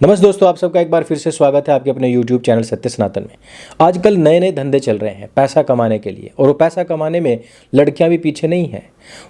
नमस्ते दोस्तों, आप सबका एक बार फिर से स्वागत है आपके अपने YouTube चैनल सत्य सनातन में। आजकल नए नए धंधे चल रहे हैं पैसा कमाने के लिए, और वो पैसा कमाने में लड़कियां भी पीछे नहीं हैं।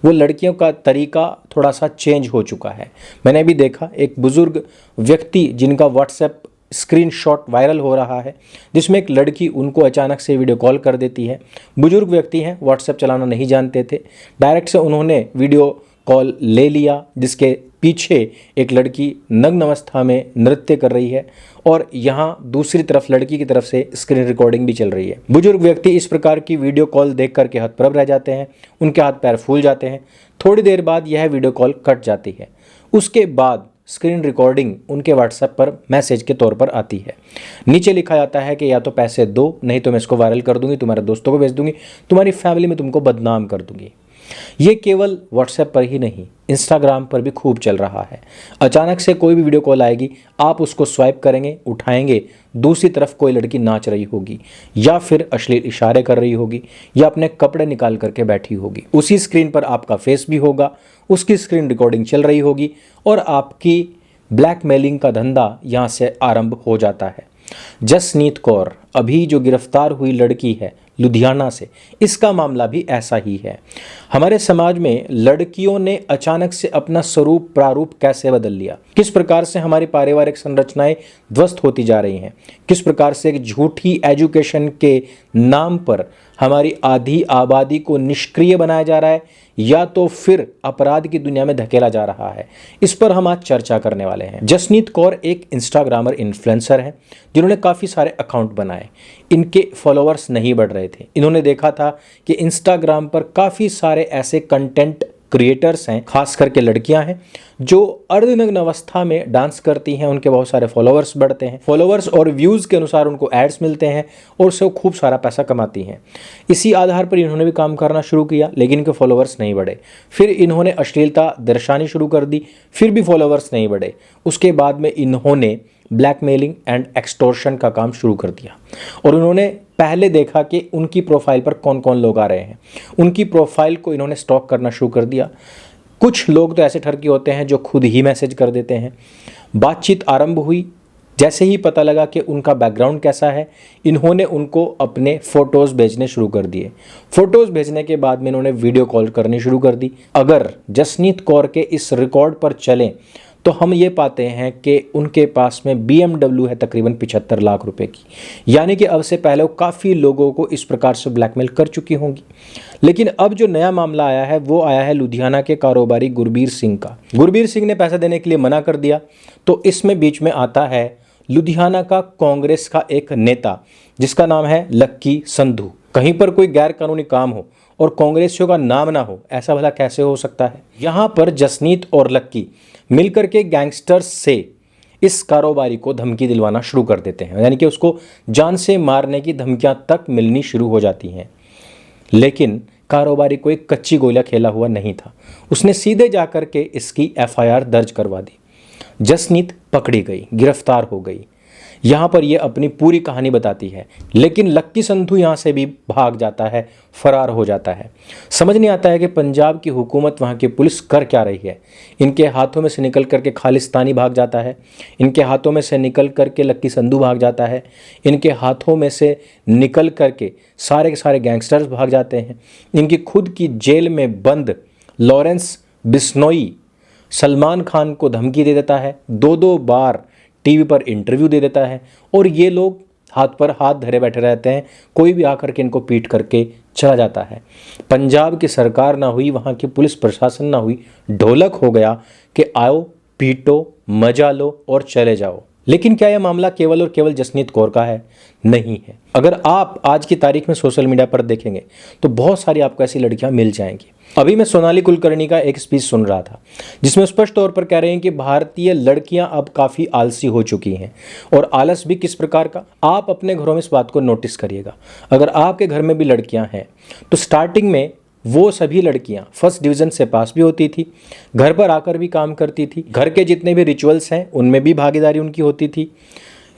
वो लड़कियों का तरीका थोड़ा सा चेंज हो चुका है। मैंने अभी देखा एक बुजुर्ग व्यक्ति जिनका व्हाट्सएप स्क्रीनशॉट वायरल हो रहा है, जिसमें एक लड़की उनको अचानक से वीडियो कॉल कर देती है। बुजुर्ग व्यक्ति हैं, व्हाट्सएप चलाना नहीं जानते थे, डायरेक्ट से उन्होंने वीडियो कॉल ले लिया, जिसके पीछे एक लड़की नग्न अवस्था में नृत्य कर रही है और यहाँ दूसरी तरफ लड़की की तरफ से स्क्रीन रिकॉर्डिंग भी चल रही है। बुजुर्ग व्यक्ति इस प्रकार की वीडियो कॉल देख करके हतप्रभ रह जाते हैं, उनके हाथ पैर फूल जाते हैं। थोड़ी देर बाद यह वीडियो कॉल कट जाती है। उसके बाद स्क्रीन रिकॉर्डिंग उनके व्हाट्सएप पर मैसेज के तौर पर आती है। नीचे लिखा जाता है कि या तो पैसे दो, नहीं तो मैं इसको वायरल कर दूंगी, तुम्हारे दोस्तों को भेज दूंगी, तुम्हारी फैमिली में तुमको बदनाम कर दूंगी। ये केवल व्हाट्सएप पर ही नहीं, इंस्टाग्राम पर भी खूब चल रहा है। अचानक से कोई भी वीडियो कॉल आएगी, आप उसको स्वाइप करेंगे, उठाएंगे, दूसरी तरफ कोई लड़की नाच रही होगी या फिर अश्लील इशारे कर रही होगी या अपने कपड़े निकाल करके बैठी होगी। उसी स्क्रीन पर आपका फेस भी होगा, उसकी स्क्रीन रिकॉर्डिंग चल रही होगी और आपकी ब्लैकमेलिंग का धंधा यहाँ से आरंभ हो जाता है। जसनीत कौर अभी जो गिरफ्तार हुई लड़की है लुधियाना से, इसका मामला भी ऐसा ही है। हमारे समाज में लड़कियों ने अचानक से अपना स्वरूप प्रारूप कैसे बदल लिया, किस प्रकार से हमारी पारिवारिक संरचनाएं ध्वस्त होती जा रही हैं, किस प्रकार से एक झूठी एजुकेशन के नाम पर हमारी आधी आबादी को निष्क्रिय बनाया जा रहा है या तो फिर अपराध की दुनिया में धकेला जा रहा है। इस पर हम आज चर्चा करने वाले हैं। जसनीत कौर एक इंस्टाग्रामर इन्फ्लुएंसर है जिन्होंने काफ़ी सारे अकाउंट बनाए। इनके फॉलोअर्स नहीं बढ़ रहे थे। इन्होंने देखा था कि इंस्टाग्राम पर काफ़ी सारे ऐसे कंटेंट क्रिएटर्स हैं, खास करके लड़कियां हैं, जो अर्धनग्न अवस्था में डांस करती हैं। उनके बहुत सारे फॉलोअर्स बढ़ते हैं, फॉलोअर्स और व्यूज़ के अनुसार उनको एड्स मिलते हैं और उससे वो खूब सारा पैसा कमाती हैं। इसी आधार पर इन्होंने भी काम करना शुरू किया, लेकिन इनके फॉलोअर्स नहीं बढ़े। फिर इन्होंने अश्लीलता दर्शानी शुरू कर दी, फिर भी फॉलोअर्स नहीं बढ़े। उसके बाद में इन्होंने ब्लैकमेलिंग एंड एक्सटॉर्शन का काम शुरू कर दिया और उन्होंने पहले देखा कि उनकी प्रोफाइल पर कौन कौन लोग आ रहे हैं। उनकी प्रोफाइल को इन्होंने स्टॉक करना शुरू कर दिया। कुछ लोग तो ऐसे ठरकी होते हैं जो खुद ही मैसेज कर देते हैं। बातचीत आरंभ हुई। जैसे ही पता लगा कि उनका बैकग्राउंड कैसा है, इन्होंने उनको अपने फ़ोटोज़ भेजने शुरू कर दिए। फ़ोटोज़ भेजने के बाद में इन्होंने वीडियो कॉल करनी शुरू कर दी। अगर जसनीत कौर के इस रिकॉर्ड पर चलें तो हम ये पाते हैं कि उनके पास में BMW है तकरीबन 75 लाख रुपए की, यानी कि अब से पहले वो काफ़ी लोगों को इस प्रकार से ब्लैकमेल कर चुकी होंगी। लेकिन अब जो नया मामला आया है वो आया है लुधियाना के कारोबारी गुरबीर सिंह का। गुरबीर सिंह ने पैसा देने के लिए मना कर दिया, तो इसमें बीच में आता है लुधियाना का कांग्रेस का एक नेता जिसका नाम है लक्की संधू। कहीं पर कोई गैर कानूनी काम हो और कांग्रेसियों का नाम ना हो, ऐसा भला कैसे हो सकता है। यहाँ पर जसनीत और लक्की मिलकर के गैंगस्टर्स से इस कारोबारी को धमकी दिलवाना शुरू कर देते हैं, यानी कि उसको जान से मारने की धमकियां तक मिलनी शुरू हो जाती हैं। लेकिन कारोबारी को एक कच्ची गोलियां खेला हुआ नहीं था, उसने सीधे जाकर के इसकी FIR दर्ज करवा दी। जसनीत पकड़ी गई, गिरफ्तार हो गई। यहाँ पर यह अपनी पूरी कहानी बताती है, लेकिन लक्की संधू यहाँ से भी भाग जाता है, फरार हो जाता है। समझ नहीं आता है कि पंजाब की हुकूमत, वहाँ की पुलिस कर क्या रही है। इनके हाथों में से निकल करके खालिस्तानी भाग जाता है, इनके हाथों में से निकल करके लक्की संधू भाग जाता है, इनके हाथों में से निकल करके सारे के सारे गैंगस्टर्स भाग जाते हैं। इनकी खुद की जेल में बंद लॉरेंस बिश्नोई सलमान खान को धमकी दे देता है, 2-2 बार टीवी पर इंटरव्यू दे देता है और ये लोग हाथ पर हाथ धरे बैठे रहते हैं। कोई भी आकर के इनको पीट करके चला जाता है। पंजाब की सरकार ना हुई, वहाँ की पुलिस प्रशासन ना हुई, ढोलक हो गया कि आओ पीटो, मजा लो और चले जाओ। लेकिन क्या यह मामला केवल और केवल जसनीत कौर का है? नहीं है। अगर आप आज की तारीख में सोशल मीडिया पर देखेंगे तो बहुत सारी आपको ऐसी लड़कियां मिल जाएंगी। अभी मैं सोनाली कुलकर्णी का एक स्पीच सुन रहा था जिसमें स्पष्ट तौर पर कह रहे हैं कि भारतीय लड़कियां अब काफ़ी आलसी हो चुकी हैं। और आलस भी किस प्रकार का, आप अपने घरों में इस बात को नोटिस करिएगा। अगर आपके घर में भी लड़कियां हैं तो स्टार्टिंग में वो सभी लड़कियां फर्स्ट डिवीज़न से पास भी होती थी, घर पर आकर भी काम करती थी, घर के जितने भी रिचुअल्स हैं उनमें भी भागीदारी उनकी होती थी,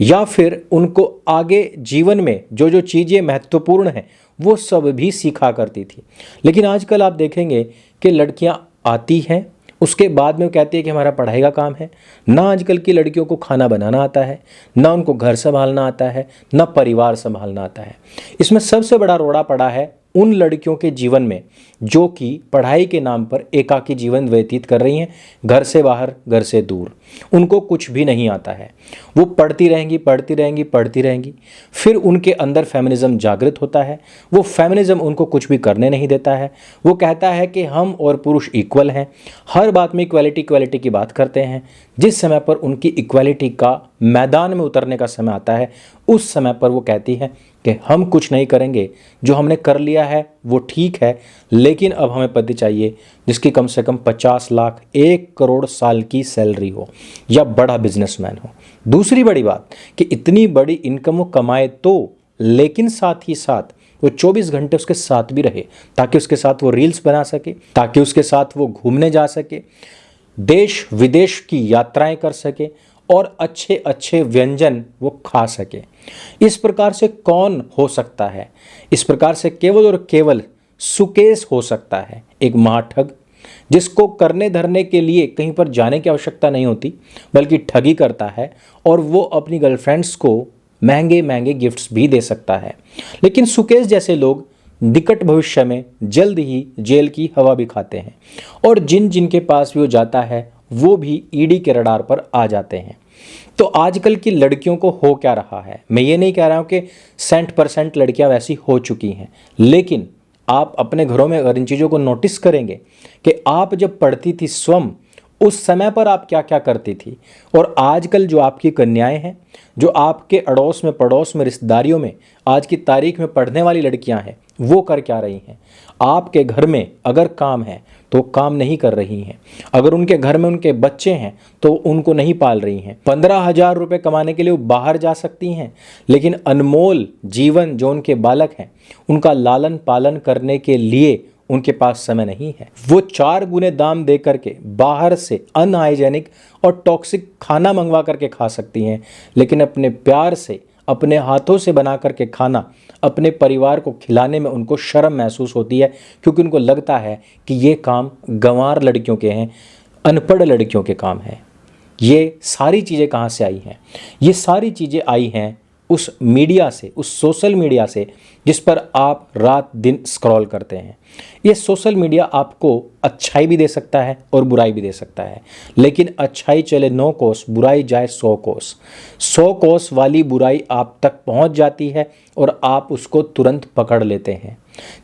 या फिर उनको आगे जीवन में जो जो चीज़ें महत्वपूर्ण हैं वो सब भी सीखा करती थी। लेकिन आजकल आप देखेंगे कि लड़कियां आती हैं, उसके बाद में वो कहती है कि हमारा पढ़ाई का काम है। ना आजकल की लड़कियों को खाना बनाना आता है, ना उनको घर संभालना आता है, ना परिवार संभालना आता है। इसमें सबसे बड़ा रोड़ा पड़ा है उन लड़कियों के जीवन में जो कि पढ़ाई के नाम पर एकाकी जीवन व्यतीत कर रही हैं, घर से बाहर, घर से दूर। उनको कुछ भी नहीं आता है, वो पढ़ती रहेंगी, पढ़ती रहेंगी, पढ़ती रहेंगी। फिर उनके अंदर फेमिनिज्म जागृत होता है। वो फेमिनिज्म उनको कुछ भी करने नहीं देता है। वो कहता है कि हम और पुरुष इक्वल हैं, हर बात में इक्वालिटी इक्वालिटी की बात करते हैं। जिस समय पर उनकी इक्वालिटी का मैदान में उतरने का समय आता है, उस समय पर वो कहती है कि हम कुछ नहीं करेंगे, जो हमने कर लिया है वो ठीक है, लेकिन अब हमें पति चाहिए जिसकी कम से कम 50 लाख 1 करोड़ साल की सैलरी हो या बड़ा बिजनेसमैन हो। दूसरी बड़ी बात कि इतनी बड़ी इनकम वो कमाए तो, लेकिन साथ ही साथ वो 24 घंटे उसके साथ भी रहे, ताकि उसके साथ वो रील्स बना सके, ताकि उसके साथ वो घूमने जा सके, देश विदेश की यात्राएं कर सके और अच्छे अच्छे व्यंजन वो खा सके। इस प्रकार से कौन हो सकता है? इस प्रकार से केवल और केवल सुकेश हो सकता है, एक महाठग जिसको करने धरने के लिए कहीं पर जाने की आवश्यकता नहीं होती, बल्कि ठगी करता है और वो अपनी गर्लफ्रेंड्स को महंगे महंगे गिफ्ट्स भी दे सकता है। लेकिन सुकेश जैसे लोग निकट भविष्य में जल्द ही जेल की हवा भी खाते हैं और जिन जिनके पास भी वो जाता है वो भी ईडी के रडार पर आ जाते हैं। तो आजकल की लड़कियों को हो क्या रहा है? मैं ये नहीं कह रहा हूँ कि 100% लड़कियां वैसी हो चुकी हैं, लेकिन आप अपने घरों में अगर इन चीज़ों को नोटिस करेंगे कि आप जब पढ़ती थी स्वयं, उस समय पर आप क्या क्या करती थी, और आजकल जो आपकी कन्याएं हैं, जो आपके अड़ोस में पड़ोस में रिश्तेदारियों में आज की तारीख में पढ़ने वाली लड़कियां हैं, वो कर क्या रही हैं। आपके घर में अगर काम है तो काम नहीं कर रही हैं, अगर उनके घर में उनके बच्चे हैं तो उनको नहीं पाल रही हैं। 15,000 रुपये कमाने के लिए वो बाहर जा सकती हैं, लेकिन अनमोल जीवन जो उनके बालक हैं उनका लालन पालन करने के लिए उनके पास समय नहीं है। वो 4 गुने दाम दे करके बाहर से अनहाइजेनिक और टॉक्सिक खाना मंगवा करके खा सकती हैं, लेकिन अपने प्यार से, अपने हाथों से बना करके खाना अपने परिवार को खिलाने में उनको शर्म महसूस होती है, क्योंकि उनको लगता है कि ये काम गंवार लड़कियों के हैं, अनपढ़ लड़कियों के काम हैं। ये सारी चीज़ें कहाँ से आई हैं? ये सारी चीज़ें आई हैं उस मीडिया से, उस सोशल मीडिया से जिस पर आप रात दिन स्क्रॉल करते हैं। ये सोशल मीडिया आपको अच्छाई भी दे सकता है और बुराई भी दे सकता है, लेकिन अच्छाई चले 9 कोस, बुराई जाए 100 कोस। 100 कोस वाली बुराई आप तक पहुंच जाती है और आप उसको तुरंत पकड़ लेते हैं।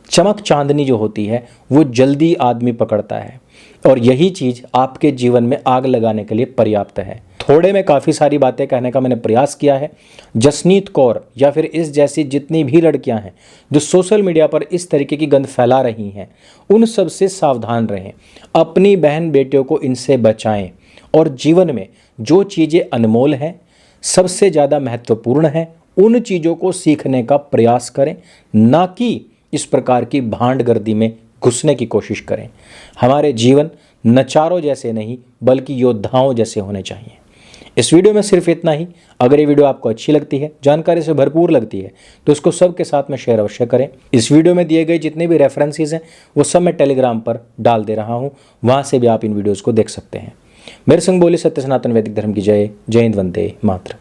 चमक चांदनी जो होती है वो जल्दी आदमी पकड़ता है, और यही चीज़ आपके जीवन में आग लगाने के लिए पर्याप्त है। थोड़े में काफ़ी सारी बातें कहने का मैंने प्रयास किया है। जसनीत कौर या फिर इस जैसी जितनी भी लड़कियां हैं जो सोशल मीडिया पर इस तरीके की गंद फैला रही हैं, उन सब से सावधान रहें। अपनी बहन बेटियों को इनसे बचाएं, और जीवन में जो चीज़ें अनमोल हैं, सबसे ज़्यादा महत्वपूर्ण हैं, उन चीज़ों को सीखने का प्रयास करें, ना कि इस प्रकार की भांडगर्दी में घुसने की कोशिश करें। हमारे जीवन नचारों जैसे नहीं बल्कि योद्धाओं जैसे होने चाहिए। इस वीडियो में सिर्फ इतना ही। अगर ये वीडियो आपको अच्छी लगती है, जानकारी से भरपूर लगती है, तो इसको सबके साथ में शेयर अवश्य करें। इस वीडियो में दिए गए जितने भी रेफरेंसेस हैं वो सब मैं टेलीग्राम पर डाल दे रहा हूँ, वहाँ से भी आप इन वीडियोज़ को देख सकते हैं। मेरे संग बोले सत्य सनातन वैदिक धर्म की जय। जय हिंद, वंदे मातरम।